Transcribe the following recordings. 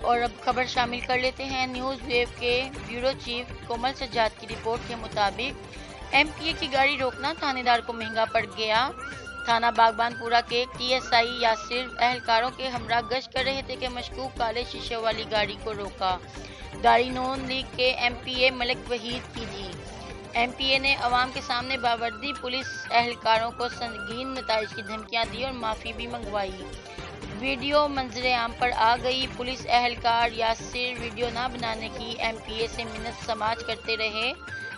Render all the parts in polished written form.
और अब खबर शामिल कर लेते हैं। न्यूज़ वेव के ब्यूरो चीफ कोमल सज्जाद की रिपोर्ट के मुताबिक एमपीए की गाड़ी रोकना थानेदार को महंगा पड़ गया। थाना बागबानपुरा के टीएसआई यासिर अहलकारों के हमरा गश्त कर रहे थे कि मशकूक काले शीशे वाली गाड़ी को रोका। गाड़ी नून लीग के एमपीए मलिक वहीद की थी। एमपीए ने अवाम के सामने बावर्दी पुलिस एहलकारों को संगीन नताइज की धमकियां दी और माफ़ी भी मंगवाई। वीडियो मंजरे आम पर आ गई। पुलिस एहलकार यासिर वीडियो ना बनाने की एमपीए से मिन्नत समाज करते रहे।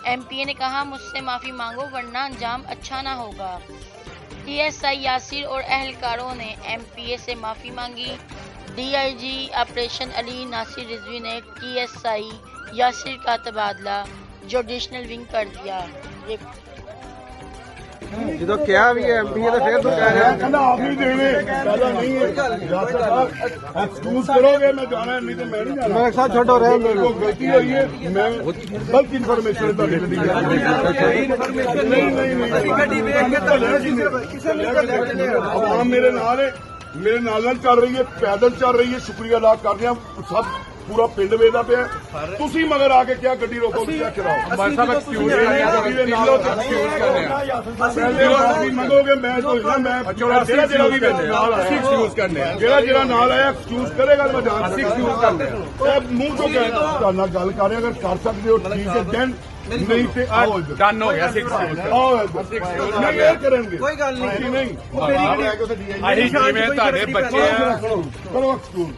एमपीए ने कहा, मुझसे माफ़ी मांगो वरना अंजाम अच्छा ना होगा। टीएसआई यासिर और एहलकारों ने एमपीए से माफ़ी मांगी। डीआईजी ऑपरेशन अली नासिर रिजवी ने टीएसआई यासिर का तबादला जुडिशनल विंग कर दिया। जो क्या भी है एमपीए तो फिर तो कह रहे हैं आप नहीं देने पहला नहीं है एक्सक्यूज करोगे मैं जाना नहीं तो मैं नहीं जाना। मेरे साथ छोड़ो रहे मेरे को गलती हुई है मैं गलत इन्फॉर्मेशन आवाम मेरे नाल चल रही है, पैदल चल रही है। शुक्रिया अदा कर रहे हैं सब पूरा पिंड वेदा पे तुसी मगर आके क्या गड्डी रोको क्या कराओ मंगोगे मैं जेड़ा नाल आया एक्सक्यूज करेगा मुंह तो कहना गल कर अगर कर सकते हो ठीक है देन नहीं तो आओ डन हो गया करेंगे कोई गल नहीं बच्चे करो एक्सक्यूज